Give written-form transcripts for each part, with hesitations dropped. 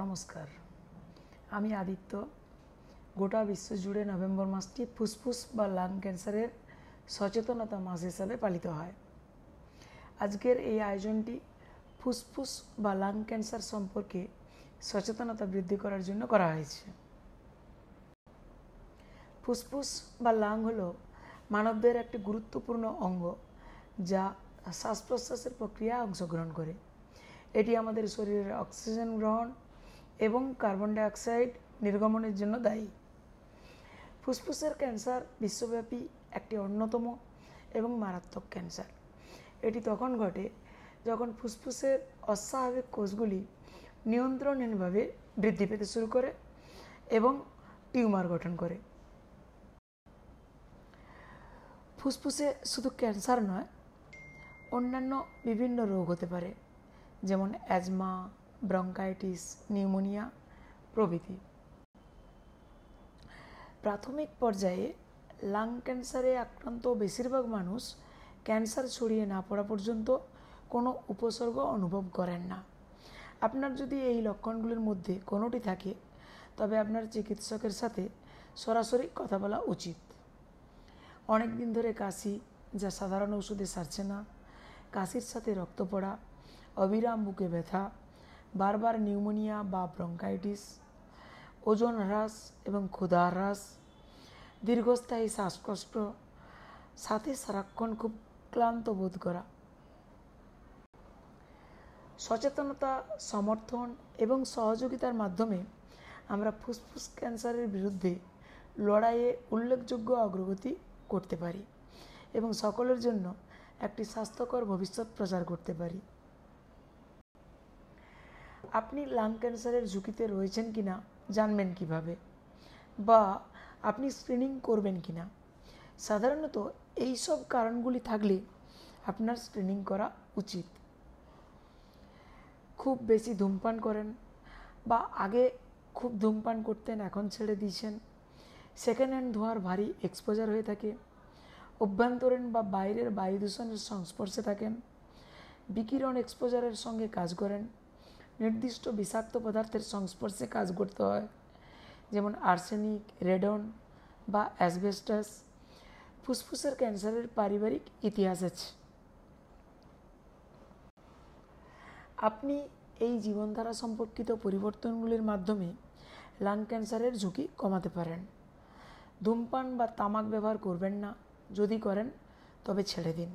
নমস্কার, আমি আদিত্য। গোটা বিশ্ব জুড়ে নভেম্বর মাসটি ফুসফুস বা লাং ক্যান্সারের সচেতনতা মাস হিসাবে পালিত হয়। আজকের এই আয়োজনটি ফুসফুস বা লাং ক্যান্সার সম্পর্কে সচেতনতা বৃদ্ধি করার জন্য করা হয়েছে। ফুসফুস বা লাং হলো মানবদের একটি গুরুত্বপূর্ণ অঙ্গ, যা শ্বাস প্রশ্বাসের প্রক্রিয়ায় অংশগ্রহণ করে। এটি আমাদের শরীরের অক্সিজেন গ্রহণ এবং কার্বন ডাইঅক্সাইড নির্গমনের জন্য দায়ী। ফুসফুসের ক্যান্সার বিশ্বব্যাপী একটি অন্যতম এবং মারাত্মক ক্যান্সার। এটি তখন ঘটে যখন ফুসফুসের অস্বাভাবিক কোষগুলি নিয়ন্ত্রণহীনভাবে বৃদ্ধি পেতে শুরু করে এবং টিউমার গঠন করে। ফুসফুসে শুধু ক্যান্সার নয়, অন্যান্য বিভিন্ন রোগ হতে পারে, যেমন অ্যাজমা, ব্রঙ্কাইটিস, নিউমোনিয়া প্রভৃতি। প্রাথমিক পর্যায়ে লাং ক্যান্সারে আক্রান্ত বেশিরভাগ মানুষ ক্যান্সার ছড়িয়ে না পড়া পর্যন্ত কোনো উপসর্গ অনুভব করেন না। আপনার যদি এই লক্ষণগুলির মধ্যে কোনোটি থাকে, তবে আপনার চিকিৎসকের সাথে সরাসরি কথা বলা উচিত। অনেক দিন ধরে কাশি, যা সাধারণ ওষুধে সারছে না, কাশির সাথে রক্ত পড়া, অবিরাম বুকে ব্যথা, বারবার নিউমোনিয়া বা ব্রঙ্কাইটিস, ওজন হ্রাস এবং ক্ষুধা হ্রাস, দীর্ঘস্থায়ী শ্বাসকষ্ট, সাথে সারাক্ষণ খুব ক্লান্ত বোধ করা। সচেতনতা, সমর্থন এবং সহযোগিতার মাধ্যমে আমরা ফুসফুস ক্যান্সারের বিরুদ্ধে লড়াইয়ে উল্লেখযোগ্য অগ্রগতি করতে পারি এবং সকলের জন্য একটি স্বাস্থ্যকর ভবিষ্যৎ প্রচার করতে পারি। আপনি লাং ক্যান্সারের ঝুঁকিতে রয়েছেন কিনা জানবেন কিভাবে, বা আপনি স্ক্রিনিং করবেন কিনা? সাধারণত এই সব কারণগুলি থাকলে আপনার স্ক্রিনিং করা উচিত। খুব বেশি ধূমপান করেন, বা আগে খুব ধূমপান করতেন এখন ছেড়ে দিয়েছেন, সেকেন্ড হ্যান্ড ধোঁয়ার ভারী এক্সপোজার হয়ে থাকে, অভ্যন্তরীণ বা বাইরের বায়ু দূষণের সংস্পর্শে থাকেন, বিকিরণ এক্সপোজারের সঙ্গে কাজ করেন, নির্দিষ্ট বিষাক্ত পদার্থের সংস্পর্শে কাজ করতে হয়, যেমন আর্সেনিক, রেডন বা অ্যাসবেস্টাস। ফুসফুসের ক্যান্সারের পারিবারিক ইতিহাস আছে। আপনি এই জীবনধারা সম্পর্কিত পরিবর্তনগুলির মাধ্যমে লাং ক্যান্সারের ঝুঁকি কমাতে পারেন। ধূমপান বা তামাক ব্যবহার করবেন না, যদি করেন তবে ছেড়ে দিন।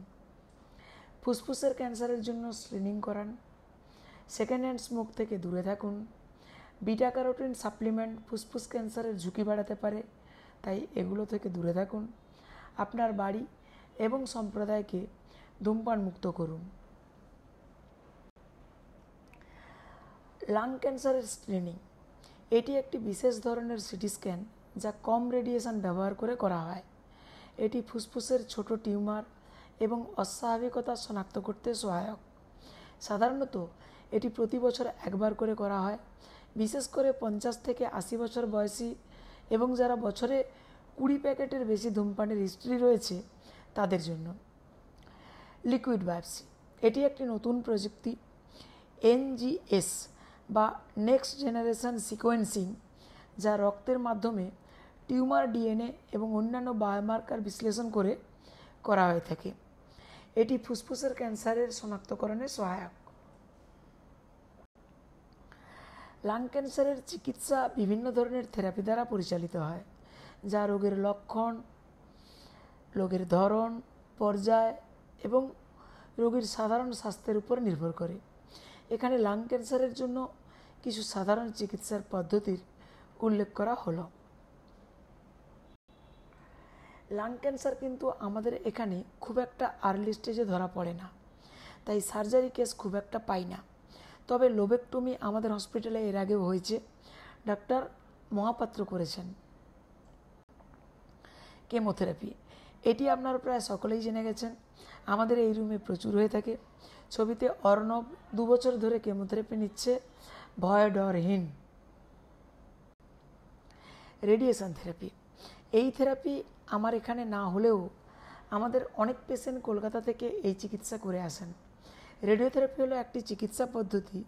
ফুসফুসের ক্যান্সারের জন্য স্ক্রিনিং করান। সেকেন্ড হ্যান্ড স্মোক থেকে দূরে থাকুন। বিটা ক্যারোটিন সাপ্লিমেন্ট ফুসফুস ক্যান্সারের ঝুঁকি বাড়াতে পারে, তাই এগুলো থেকে দূরে থাকুন। আপনার বাড়ি এবং সম্প্রদায়কে ধূমপান মুক্ত করুন। লাং ক্যান্সারের স্ক্রিনিং, এটি একটি বিশেষ ধরনের সিটি স্ক্যান যা কম রেডিয়েশন ব্যবহার করে করা হয়। এটি ফুসফুসের ছোট টিউমার এবং অস্বাভাবিকতা শনাক্ত করতে সহায়ক। সাধারণত এটি প্রতি বছর একবার করে করা হয়, বিশেষ করে 50 থেকে 80 বছর বয়সী এবং যারা বছরে 20 প্যাকেটের বেশি ধূমপানের হিস্ট্রি রয়েছে তাদের জন্য। লিকুইড বায়োপসি, এটি একটি নতুন প্রযুক্তি, NGS বা নেক্সট জেনারেশন সিকোয়েন্সিং, যা রক্তের মাধ্যমে টিউমার ডিএনএ এবং অন্যান্য বায়োমার্কার বিশ্লেষণ করে করা হয়ে থাকে। এটি ফুসফুসের ক্যান্সারের শনাক্তকরণে সহায়ক। লাং ক্যান্সারের চিকিৎসা বিভিন্ন ধরনের থেরাপি দ্বারা পরিচালিত হয়, যা রোগের লক্ষণ, রোগের ধরন, পর্যায় এবং রোগীর সাধারণ স্বাস্থ্যের উপর নির্ভর করে। এখানে লাং ক্যান্সারের জন্য কিছু সাধারণ চিকিৎসার পদ্ধতির উল্লেখ করা হলো। লাং ক্যান্সার কিন্তু আমাদের এখানে খুব একটা আর্লি স্টেজে ধরা পড়ে না, তাই সার্জারি কেস খুব একটা পাই না। তবে লোবেক্টমি আমাদের হসপিটালে এর আগেও হয়েছে, ডাক্তার মহাপাত্র করেছেন। কেমোথেরাপি, এটি আপনারা প্রায় সকলেই জেনে গেছেন, আমাদের এই রুমে প্রচুর হয়ে থাকে। ছবিতে অর্ণব 2 বছর ধরে কেমোথেরাপি নিচ্ছে, ভয় ডরহীন। রেডিয়েশন থেরাপি, এই থেরাপি আমার এখানে না হলেও আমাদের অনেক পেশেন্ট কলকাতা থেকে এই চিকিৎসা করে আসেন। রেডিওথেরাপি হলো একটি চিকিৎসা পদ্ধতি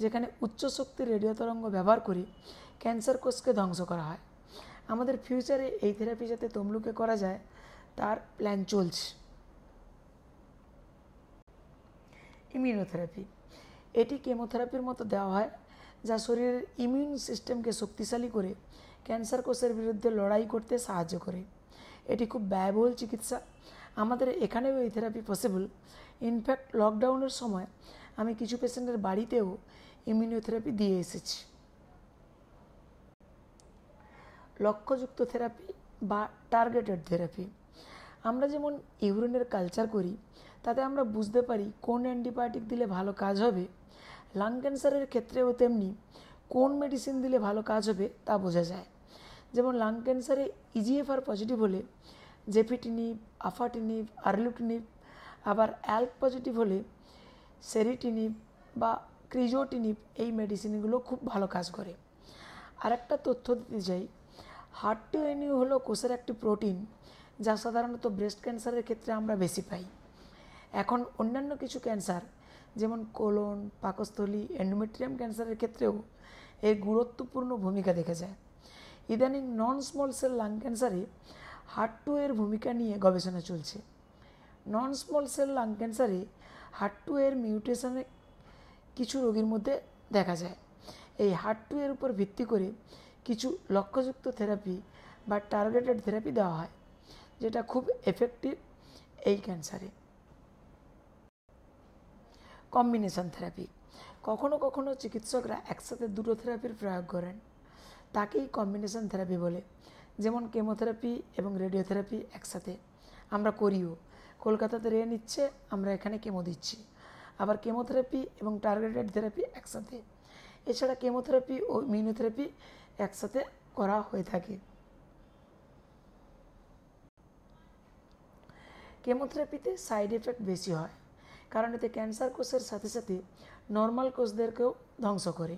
যেখানে উচ্চ শক্তির রেডিও তরঙ্গ ব্যবহার করে ক্যান্সার কোষকে ধ্বংস করা হয়। আমাদের ফিউচারে এই থেরাপি যাতে তমলুকে করা যায় তার প্ল্যান চলছে। ইমিউনোথেরাপি, এটি কেমোথেরাপির মতো দেওয়া হয়, যা শরীরের ইমিউন সিস্টেমকে শক্তিশালী করে ক্যান্সার কোষের বিরুদ্ধে লড়াই করতে সাহায্য করে। এটি খুব ব্যয়বহুল চিকিৎসা। আমাদের এখানেও এই থেরাপি পসিবল। ইনফ্যাক্ট লকডাউনের সময় আমি কিছু পেশেন্টের বাড়িতেও ইমিউনোথেরাপি দিয়ে এসেছি। লক্ষ্যযুক্ত থেরাপি বা টার্গেটেড থেরাপি, আমরা যেমন ইউরিনের কালচার করি তাতে আমরা বুঝতে পারি কোন অ্যান্টিবায়োটিক দিলে ভালো কাজ হবে। লাং ক্যান্সারের ক্ষেত্রেও তেমনি কোন মেডিসিন দিলে ভালো কাজ হবে তা বোঝা যায়। যেমন লাং ক্যান্সারে ইজিএফআর পজিটিভ হলে জেফিটিনিব, আফাটিনিব, আরলুটিনিব, আবার অ্যাল্ক পজিটিভ হলে সেরিটিনিব বা ক্রিজোটিনিব, এই মেডিসিনগুলো খুব ভালো কাজ করে। আর একটা তথ্য দিতে চাই, HER2/neu হলো কোষের একটি প্রোটিন যা সাধারণত ব্রেস্ট ক্যান্সারের ক্ষেত্রে আমরা বেশি পাই। এখন অন্যান্য কিছু ক্যান্সার যেমন কোলন, পাকস্থলী, এন্ডোমেট্রিয়াম ক্যান্সারের ক্ষেত্রেও এর গুরুত্বপূর্ণ ভূমিকা দেখা যায়। ইদানিং নন স্মল সেল লাং ক্যান্সারে HER2 এর ভূমিকা নিয়ে গবেষণা চলছে। নন স্মল সেল লাং ক্যান্সারে HER2 এর মিউটেশনে কিছু রোগীর মধ্যে দেখা যায়। এই HER2 এর উপর ভিত্তি করে কিছু লক্ষ্যযুক্ত থেরাপি বা টার্গেটেড থেরাপি দেওয়া হয়, যেটা খুব এফেক্টিভ এই ক্যান্সারে। কম্বিনেশন থেরাপি, কখনো কখনো চিকিৎসকরা একসাথে দুটো থেরাপির প্রয়োগ করেন, তাকেই কম্বিনেশন থেরাপি বলে। যেমন কেমোথেরাপি এবং রেডিওথেরাপি একসাথে আমরা করিও। কলকাতাতে রে নিচ্ছে, আমরা এখানে কেমো দিচ্ছি। আবার কেমোথেরাপি এবং টার্গেটেড থেরাপি একসাথে। এছাড়া কেমোথেরাপি ও ইমিউনোথেরাপি একসাথে করা হয়ে থাকে। কেমোথেরাপিতে সাইড এফেক্ট বেশি হয়, কারণ এতে ক্যান্সার কোষের সাথে সাথে নর্মাল কোষদেরকেও ধ্বংস করে।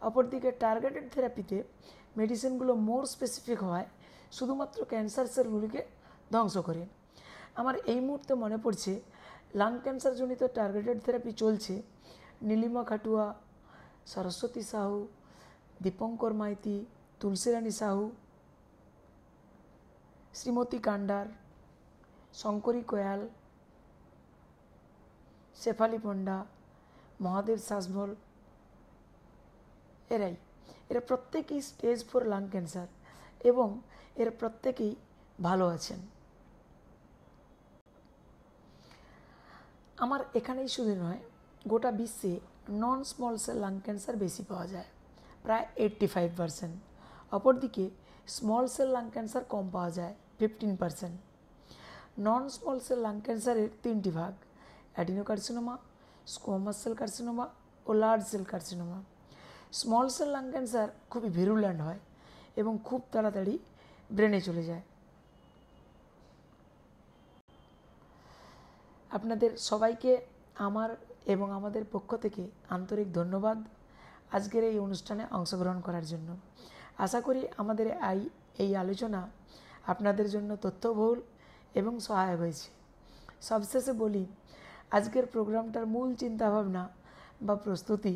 অপরদিকে টার্গেটেড থেরাপিতে মেডিসিনগুলো মোর স্পেসিফিক হয়, শুধুমাত্র ক্যান্সার সেলগুলিকে ধ্বংস করে। আমার এই মুহূর্তে মনে পড়ছে লাং ক্যান্সারজনিত টার্গেটেড থেরাপি চলছে নীলিমা খাটুয়া, সরস্বতী সাহু, দীপঙ্কর মাইতি, তুলসীরানী সাহু, শ্রীমতী কান্ডার, শঙ্করী কোয়াল, শেফালি পণ্ডা, মহাদেব সাসভল, এরা প্রত্যেকেই স্টেজ 4 লাং ক্যান্সার এবং এরা প্রত্যেকেই ভালো আছেন। আমার এখানেই শুধু নয়, গোটা বিশ্বে non small cell lung cancer বেশি পাওয়া যায়, প্রায় 85%। অপরদিকে স্মল সেল লাং ক্যান্সার কম পাওয়া যায়, 15%। নন স্মল সেল লাং ক্যান্সারের 3টি ভাগ: অ্যাডিনোকার্সিনোমা, স্কোয়ামাস সেল কার্সিনোমা ও large cell carcinoma. Small cell lung cancer খুবই ভিরুল্যান্ট হয় এবং খুব তাড়াতাড়ি ব্রেনে চলে যায়। আপনাদের সবাইকে আমার এবং আমাদের পক্ষ থেকে আন্তরিক ধন্যবাদ আজকের এই অনুষ্ঠানে অংশগ্রহণ করার জন্য। আশা করি আমাদের এই আলোচনা আপনাদের জন্য তথ্যবহুল এবং সহায়ক হয়েছে। সবশেষে বলি, আজকের প্রোগ্রামটার মূল চিন্তাভাবনা বা প্রস্তুতি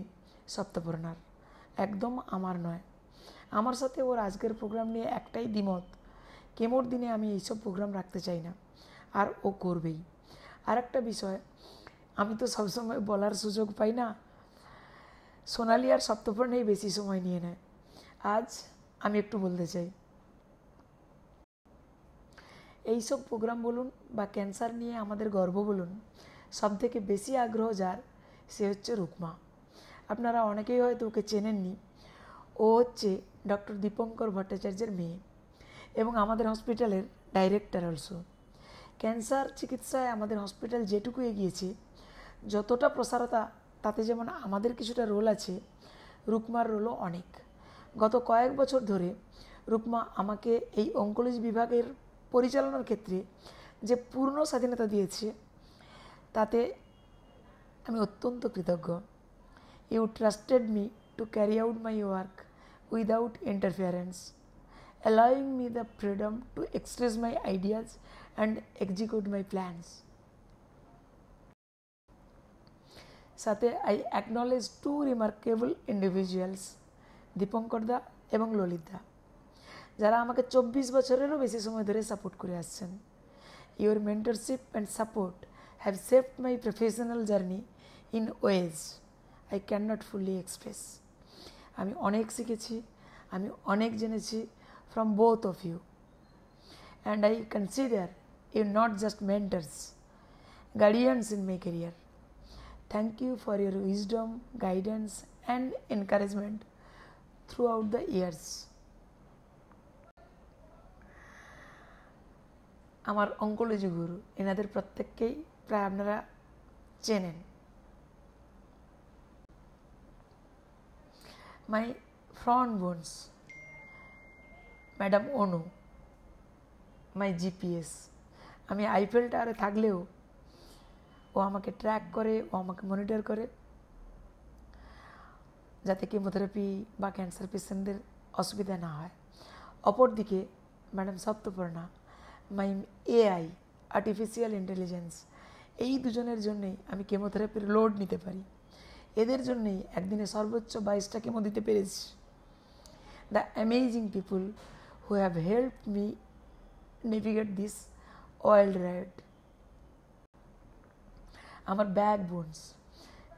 সপ্তপর্ণার, একদম আমার নয়। আমার সাথে ওর আজকের প্রোগ্রাম নিয়ে একটাই দ্বিমত, কেমোর দিনে আমি এইসব প্রোগ্রাম রাখতে চাই না, আর ও করবেই। আর একটা বিষয়, আমি তো সবসময় বলার সুযোগ পাই না, সোনালি আর সপ্তপর্ণাই বেশি সময় নিয়ে নেয়। আজ আমি একটু বলতে চাই, এইসব প্রোগ্রাম বলুন বা ক্যান্সার নিয়ে আমাদের গর্ব বলুন, সবথেকে বেশি আগ্রহ যার, সে হচ্ছে রুকমা। আপনারা অনেকেই হয়তো ওকে চেনেননি। ও হচ্ছে ডক্টর দীপঙ্কর ভট্টাচার্যের মেয়ে এবং আমাদের হসপিটালের ডাইরেক্টর অলসো। ক্যান্সার চিকিৎসায় আমাদের হসপিটাল যেটুকু এগিয়েছে, যতটা প্রসারতা, তাতে যেমন আমাদের কিছুটা রোল আছে, রুকমার রোলও অনেক। গত কয়েক বছর ধরে রুকমা আমাকে এই অঙ্কোলজি বিভাগের পরিচালনার ক্ষেত্রে যে পূর্ণ স্বাধীনতা দিয়েছে, তাতে আমি অত্যন্ত কৃতজ্ঞ। You trusted me to carry out my work without interference, allowing me the freedom to express my ideas and execute my plans. সাথে I acknowledge two remarkable individuals, Dipankar da এবং ললিত দা, যারা আমাকে 24 বছরেরও বেশি সময় ধরে সাপোর্ট করে আসছেন। Your mentorship and support have saved my professional journey in ways I can not fully express. আমি অনেক শিখেছি, আমি অনেক জেনেছি from both of you, and I consider you not just mentors, guardians in my career. Thank you for your wisdom, guidance and encouragement throughout the years. আমার oncology গুরু, এনাদের প্রত্যেককেই প্রায় আপনারা চেনেন। মাই ফ্রন্ট বোনস, ম্যাডাম অনু, মাই জিপিএস। আমি Eiffel টাওয়ারে থাকলেও ও আমাকে ট্র্যাক করে, ও আমাকে মনিটর করে, যাতে কেমোথেরাপি বা ক্যান্সার পেশেন্টদের অসুবিধা না হয়। অপরদিকে ম্যাডাম সপ্তপর্ণা, মাই এআই, আর্টিফিশিয়াল ইন্টেলিজেন্স, এই দুজনের জন্যেই আমি কেমোথেরাপির লোড নিতে পারি। এদের জন্যেই একদিনে সর্বোচ্চ 22টা কেমো দিতে পেরেছি। The amazing people who have helped me navigate this wild ride. আমার ব্যাকবোনস,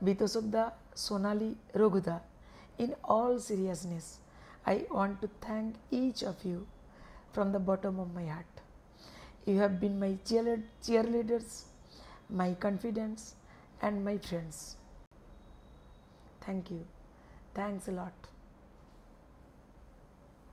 বিতোষক দা, সোনালি, রঘুদা, in all seriousness, I want to thank each of you from the bottom of my heart. You have been my cheerleaders, my confidants, and my friends. Thank you. Thanks a lot.